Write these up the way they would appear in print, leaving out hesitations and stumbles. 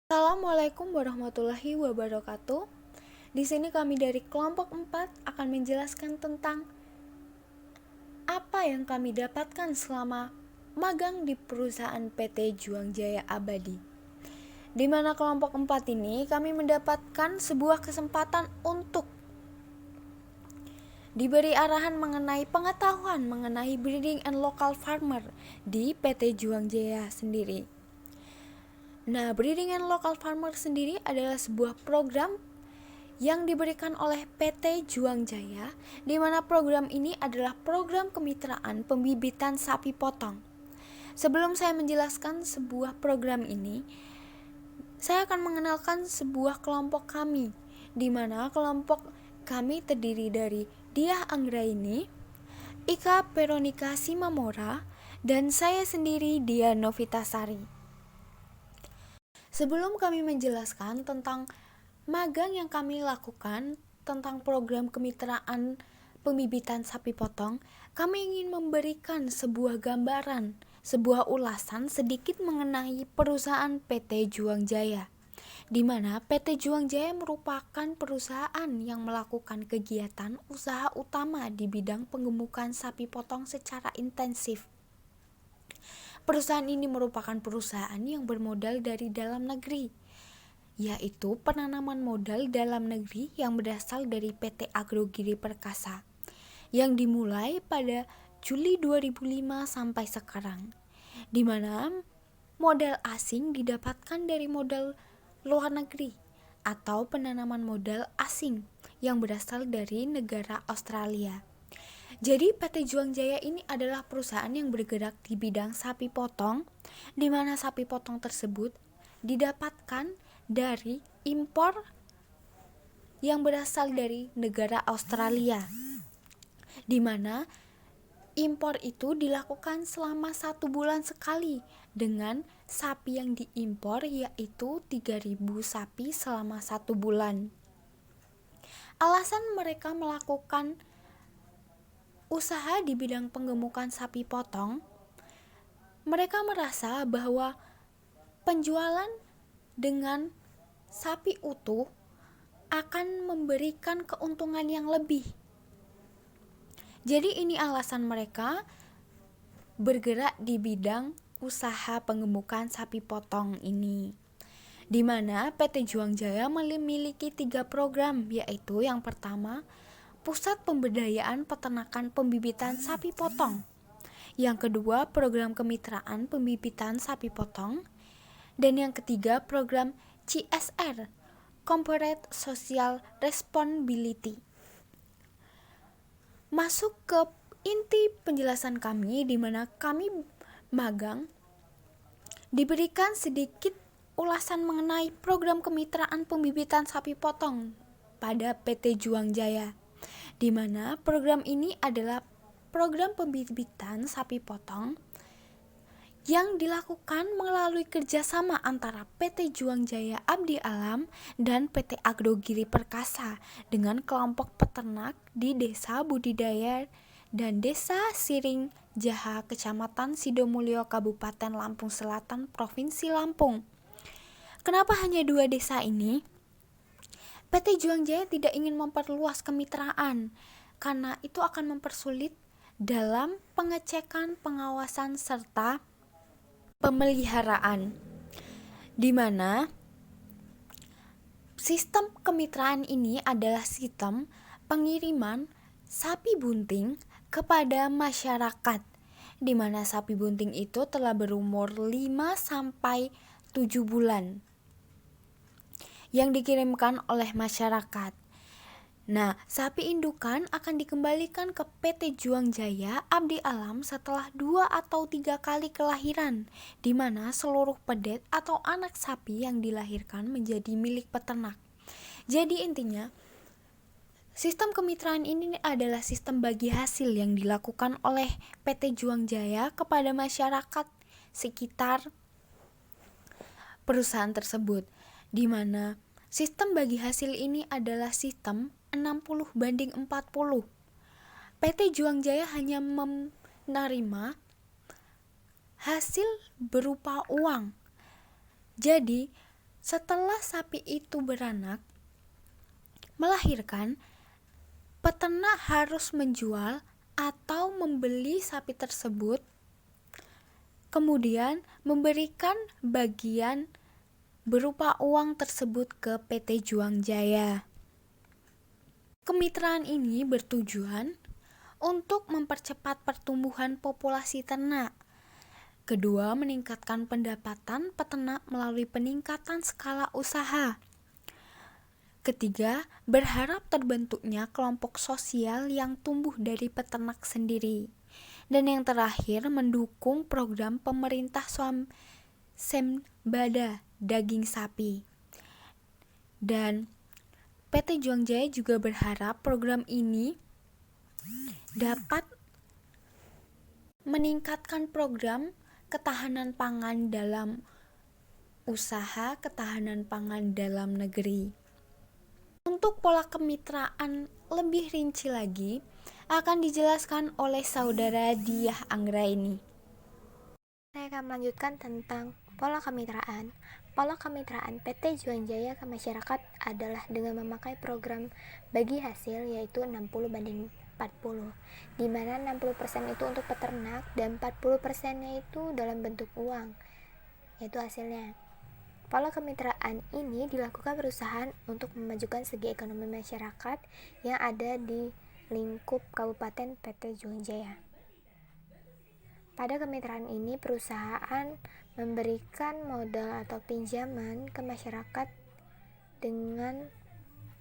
Assalamualaikum warahmatullahi wabarakatuh. Di sini kami dari kelompok 4 akan menjelaskan tentang apa yang kami dapatkan selama magang di perusahaan PT Juang Jaya Abadi. Di mana kelompok 4 ini kami mendapatkan sebuah kesempatan untuk diberi arahan mengenai pengetahuan mengenai breeding and local farmer di PT Juang Jaya sendiri. Nah, breeding and local farmer sendiri adalah sebuah program yang diberikan oleh PT Juang Jaya, di mana program ini adalah program kemitraan pembibitan sapi potong. Sebelum saya menjelaskan sebuah program ini, saya akan mengenalkan sebuah kelompok kami, di mana kelompok kami terdiri dari Diah Anggraini, Ika Veronica Simamora, dan saya sendiri Dia Novitasari. Sebelum kami menjelaskan tentang magang yang kami lakukan tentang program kemitraan pembibitan sapi potong, kami ingin memberikan sebuah gambaran, sebuah ulasan sedikit mengenai perusahaan PT Juang Jaya, di mana PT Juang Jaya merupakan perusahaan yang melakukan kegiatan usaha utama di bidang penggemukan sapi potong secara intensif. Perusahaan ini merupakan perusahaan yang bermodal dari dalam negeri, yaitu penanaman modal dalam negeri yang berasal dari PT Agrogiri Perkasa, yang dimulai pada Juli 2005 sampai sekarang, di mana modal asing didapatkan dari modal luar negeri atau penanaman modal asing yang berasal dari negara Australia. Jadi PT Juang Jaya ini adalah perusahaan yang bergerak di bidang sapi potong, di mana sapi potong tersebut didapatkan dari impor yang berasal dari negara Australia, di mana impor itu dilakukan selama 1 bulan sekali dengan sapi yang diimpor, yaitu 3.000 sapi selama 1 bulan. Alasan mereka melakukan usaha di bidang penggemukan sapi potong, mereka merasa bahwa penjualan dengan sapi utuh akan memberikan keuntungan yang lebih. Jadi ini alasan mereka bergerak di bidang usaha penggemukan sapi potong ini, di mana PT Juang Jaya memiliki 3 program, yaitu yang pertama, Pusat Pemberdayaan Peternakan Pembibitan Sapi Potong. Yang kedua, program kemitraan pembibitan sapi potong. Dan yang ketiga, program CSR, Corporate Social Responsibility. Masuk ke inti penjelasan kami, di mana kami magang diberikan sedikit ulasan mengenai program kemitraan pembibitan sapi potong pada PT Juang Jaya, di mana program ini adalah program pembibitan sapi potong yang dilakukan melalui kerjasama antara PT Juang Jaya Abdi Alam dan PT Agrogiri Perkasa dengan kelompok peternak di Desa Budidaya dan Desa Siring Jaha, Kecamatan Sidomulyo, Kabupaten Lampung Selatan, Provinsi Lampung. Kenapa hanya 2 desa ini? PT Juang Jaya tidak ingin memperluas kemitraan, karena itu akan mempersulit dalam pengecekan, pengawasan, serta pemeliharaan, di mana sistem kemitraan ini adalah sistem pengiriman sapi bunting kepada masyarakat, di mana sapi bunting itu telah berumur 5-7 bulan yang dikirimkan oleh masyarakat. Nah, sapi indukan akan dikembalikan ke PT Juang Jaya Abdi Alam setelah 2 atau 3 kali kelahiran, di mana seluruh pedet atau anak sapi yang dilahirkan menjadi milik peternak. Jadi intinya, sistem kemitraan ini adalah sistem bagi hasil yang dilakukan oleh PT Juang Jaya kepada masyarakat sekitar perusahaan tersebut, di mana sistem bagi hasil ini adalah sistem 60/40. PT Juang Jaya hanya menerima hasil berupa uang. Jadi, Setelah sapi itu beranak, melahirkan, peternak harus menjual atau membeli sapi tersebut, kemudian memberikan bagian berupa uang tersebut ke PT Juang Jaya. Kemitraan ini bertujuan untuk mempercepat pertumbuhan populasi ternak. Kedua, meningkatkan pendapatan peternak melalui peningkatan skala usaha. Ketiga, berharap terbentuknya kelompok sosial yang tumbuh dari peternak sendiri. Dan yang terakhir, mendukung program pemerintah Swasembada daging sapi. Dan PT Juang Jaya juga berharap program ini dapat meningkatkan program ketahanan pangan dalam usaha ketahanan pangan dalam negeri. Untuk pola kemitraan lebih rinci lagi akan dijelaskan oleh saudara Diah Anggraini. Saya akan melanjutkan tentang pola kemitraan. Pola kemitraan PT Juang Jaya ke masyarakat adalah dengan memakai program bagi hasil, yaitu 60/40, di mana 60% itu untuk peternak dan 40%-nya itu dalam bentuk uang, yaitu hasilnya. Pola kemitraan ini dilakukan perusahaan untuk memajukan segi ekonomi masyarakat yang ada di lingkup Kabupaten PT Juang Jaya. Pada kemitraan ini, perusahaan memberikan modal atau pinjaman ke masyarakat dengan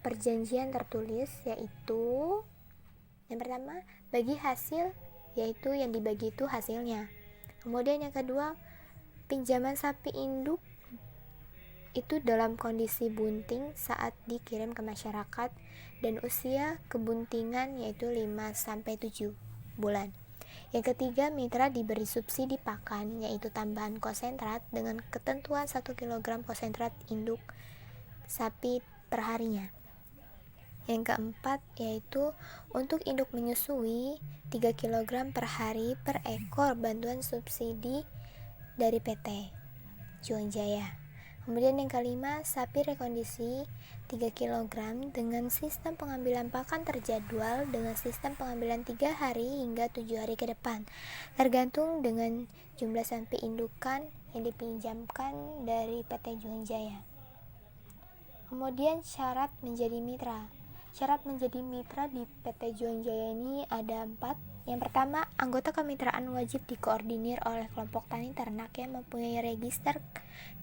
perjanjian tertulis, yaitu yang pertama, bagi hasil, yaitu yang dibagi itu hasilnya. Kemudian yang kedua, pinjaman sapi induk itu dalam kondisi bunting saat dikirim ke masyarakat dan usia kebuntingan yaitu 5-7 bulan. Yang ketiga, mitra diberi subsidi pakan, yaitu tambahan konsentrat dengan ketentuan 1 kg konsentrat induk sapi perharinya. Yang keempat, yaitu untuk induk menyusui 3 kg per hari per ekor bantuan subsidi dari PT Juang Jaya. Kemudian yang kelima, sapi rekondisi 3 kg dengan sistem pengambilan pakan terjadwal dengan sistem pengambilan 3 hari hingga 7 hari ke depan, tergantung dengan jumlah sapi indukan yang dipinjamkan dari PT Juang Jaya. Kemudian syarat menjadi mitra. Syarat menjadi mitra di PT Juang Jaya ini ada 4. Yang pertama, anggota kemitraan wajib dikoordinir oleh kelompok tani ternak yang mempunyai register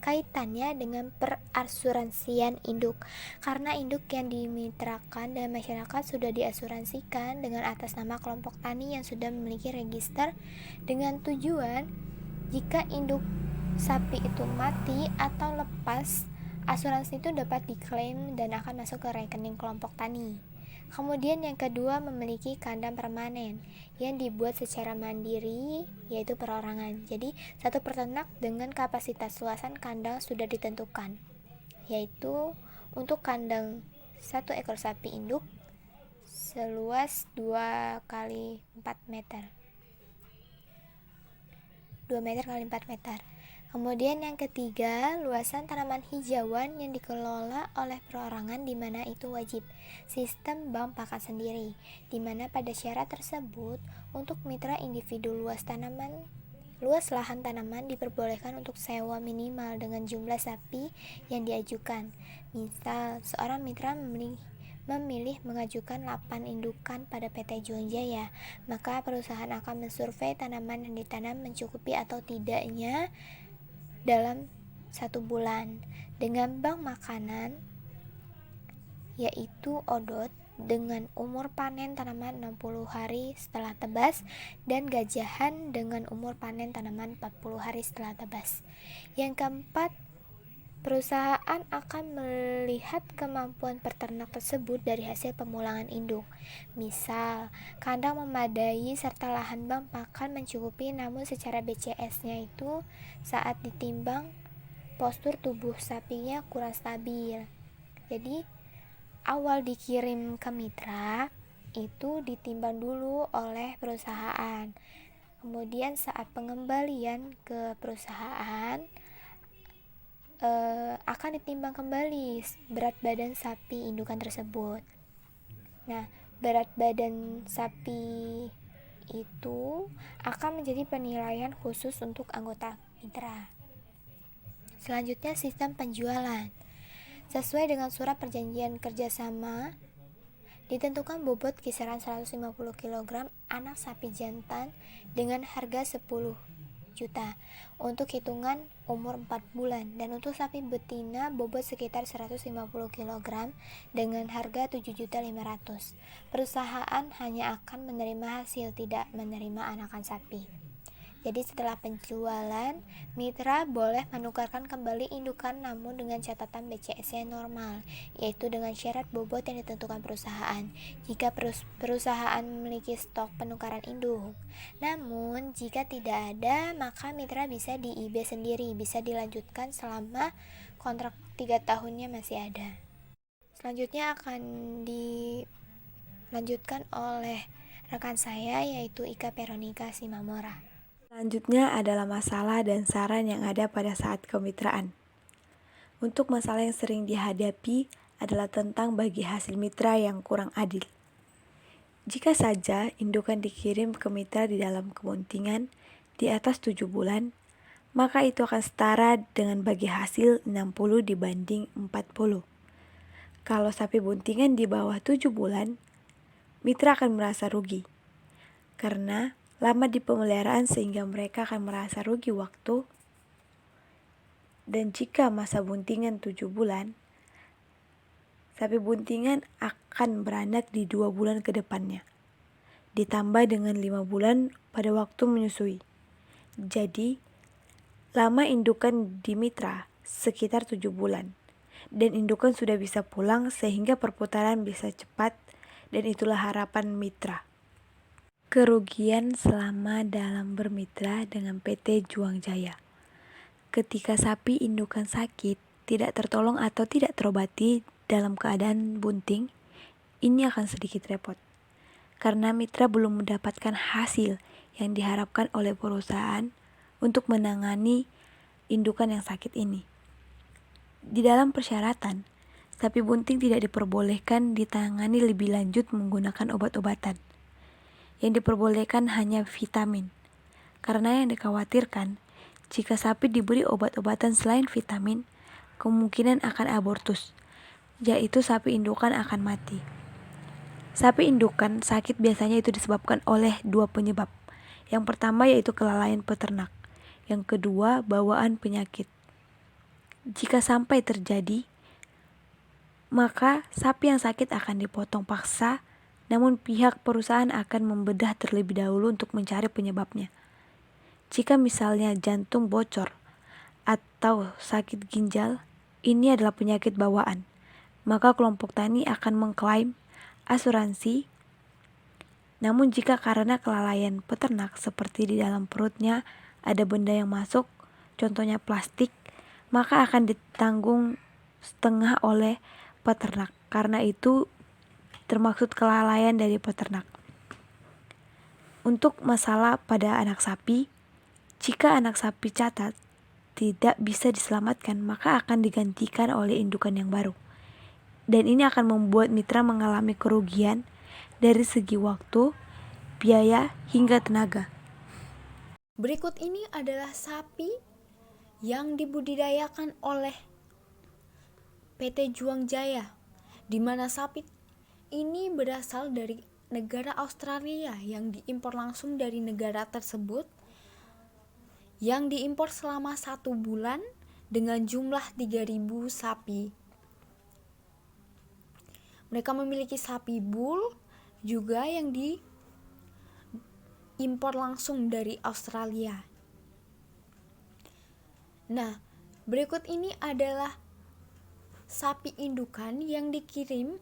kaitannya dengan perasuransian induk. Karena induk yang dimitrakan dengan masyarakat sudah diasuransikan dengan atas nama kelompok tani yang sudah memiliki register, dengan tujuan jika induk sapi itu mati atau lepas, asuransi itu dapat diklaim dan akan masuk ke rekening kelompok tani. Kemudian yang kedua, memiliki kandang permanen yang dibuat secara mandiri, yaitu perorangan. Jadi satu peternak dengan kapasitas luasan kandang sudah ditentukan, yaitu untuk kandang 1 ekor sapi induk seluas 2 kali 4 meter 2 meter kali 4 meter. Kemudian yang ketiga, luasan tanaman hijauan yang dikelola oleh perorangan, di mana itu wajib sistem bank pakan sendiri, di mana pada syarat tersebut untuk mitra individu luas lahan tanaman diperbolehkan untuk sewa minimal dengan jumlah sapi yang diajukan. Misal, seorang mitra memilih mengajukan 8 indukan pada PT Juang Jaya, maka perusahaan akan mensurvei tanaman yang ditanam mencukupi atau tidaknya dalam 1 bulan dengan bank makanan, yaitu odot dengan umur panen tanaman 60 hari setelah tebas dan gajahan dengan umur panen tanaman 40 hari setelah tebas. Yang keempat, perusahaan akan melihat kemampuan peternak tersebut dari hasil pemulangan induk. Misal, kandang memadai serta lahan bank pakan mencukupi, namun secara BCS-nya itu saat ditimbang postur tubuh sapinya kurang stabil. Jadi, awal dikirim ke mitra itu ditimbang dulu oleh perusahaan. Kemudian saat pengembalian ke perusahaan akan ditimbang kembali berat badan sapi indukan tersebut. Nah, berat badan sapi itu akan menjadi penilaian khusus untuk anggota mitra. Selanjutnya, sistem penjualan. Sesuai dengan surat perjanjian kerjasama, ditentukan bobot kisaran 150 kg anak sapi jantan dengan harga 10 juta untuk hitungan umur 4 bulan, dan untuk sapi betina bobot sekitar 150 kg dengan harga 7.500.000. Perusahaan hanya akan menerima hasil, tidak menerima anakan sapi. Jadi setelah penjualan, mitra boleh menukarkan kembali indukan namun dengan catatan BCS yang normal, yaitu dengan syarat bobot yang ditentukan perusahaan jika perusahaan memiliki stok penukaran induk. Namun jika tidak ada, maka mitra bisa di-IB sendiri, bisa dilanjutkan selama kontrak 3 tahunnya masih ada. Selanjutnya akan dilanjutkan oleh rekan saya, yaitu Ika Veronica Simamora. Selanjutnya adalah masalah dan saran yang ada pada saat kemitraan. Untuk masalah yang sering dihadapi adalah tentang bagi hasil mitra yang kurang adil. Jika saja indukan dikirim ke mitra di dalam kebuntingan di atas 7 bulan, maka itu akan setara dengan bagi hasil 60 dibanding 40. Kalau sapi buntingan di bawah 7 bulan, mitra akan merasa rugi. Karena lama di pemeliharaan sehingga mereka akan merasa rugi waktu, dan jika masa buntingan 7 bulan, sapi buntingan akan beranak di 2 bulan ke depannya, ditambah dengan 5 bulan pada waktu menyusui. Jadi, lama indukan di mitra sekitar 7 bulan, dan indukan sudah bisa pulang sehingga perputaran bisa cepat, dan itulah harapan mitra. Kerugian selama dalam bermitra dengan PT Juang Jaya. Ketika sapi indukan sakit, tidak tertolong atau tidak terobati dalam keadaan bunting, ini akan sedikit repot. Karena mitra belum mendapatkan hasil yang diharapkan oleh perusahaan untuk menangani indukan yang sakit ini. Di dalam persyaratan, sapi bunting tidak diperbolehkan ditangani lebih lanjut menggunakan obat-obatan. Yang diperbolehkan hanya vitamin, karena yang dikhawatirkan jika sapi diberi obat-obatan selain vitamin, kemungkinan akan abortus, yaitu sapi indukan akan mati. Sapi indukan sakit biasanya itu disebabkan oleh 2 penyebab. Yang pertama yaitu kelalaian peternak, yang kedua bawaan penyakit. Jika sampai terjadi, maka sapi yang sakit akan dipotong paksa, namun pihak perusahaan akan membedah terlebih dahulu untuk mencari penyebabnya. Jika misalnya jantung bocor atau sakit ginjal, ini adalah penyakit bawaan, maka kelompok tani akan mengklaim asuransi. Namun jika karena kelalaian peternak seperti di dalam perutnya ada benda yang masuk, contohnya plastik, maka akan ditanggung setengah oleh peternak. Karena itu termaksud kelalaian dari peternak. Untuk masalah pada anak sapi, jika anak sapi cacat tidak bisa diselamatkan, maka akan digantikan oleh indukan yang baru. Dan ini akan membuat mitra mengalami kerugian dari segi waktu, biaya, hingga tenaga. Berikut ini adalah sapi yang dibudidayakan oleh PT Juang Jaya, di mana sapi ini berasal dari negara Australia yang diimpor langsung dari negara tersebut, yang diimpor selama 1 bulan dengan jumlah 3.000 sapi. Mereka memiliki sapi bull juga yang diimpor langsung dari Australia. Nah, berikut ini adalah sapi indukan yang dikirim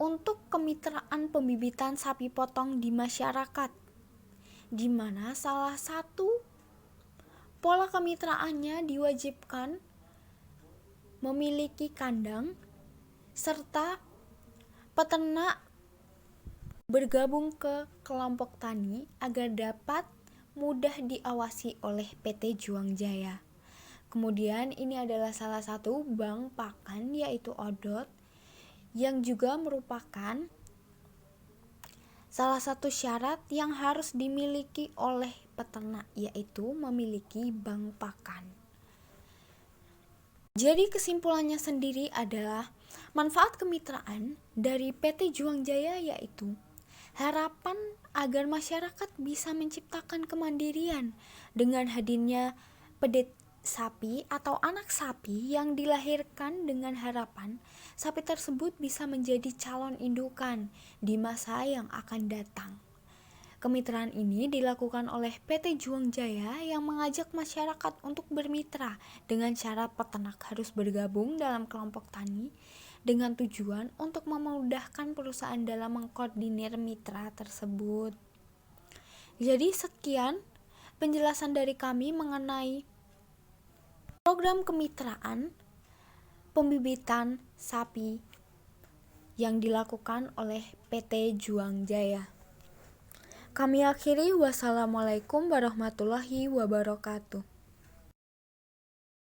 untuk kemitraan pembibitan sapi potong di masyarakat, di mana salah satu pola kemitraannya diwajibkan memiliki kandang serta peternak bergabung ke kelompok tani agar dapat mudah diawasi oleh PT Juang Jaya. Kemudian ini adalah salah satu bank pakan yaitu ODOT yang juga merupakan salah satu syarat yang harus dimiliki oleh peternak yaitu memiliki bank pakan. Jadi kesimpulannya sendiri adalah manfaat kemitraan dari PT Juang Jaya yaitu harapan agar masyarakat bisa menciptakan kemandirian dengan hadirnya pedet sapi atau anak sapi yang dilahirkan dengan harapan sapi tersebut bisa menjadi calon indukan di masa yang akan datang. Kemitraan ini dilakukan oleh PT Juang Jaya yang mengajak masyarakat untuk bermitra dengan syarat peternak harus bergabung dalam kelompok tani dengan tujuan untuk memudahkan perusahaan dalam mengkoordinir mitra tersebut. Jadi sekian penjelasan dari kami mengenai program kemitraan pembibitan sapi yang dilakukan oleh PT Juang Jaya. Kami akhiri, wassalamualaikum warahmatullahi wabarakatuh.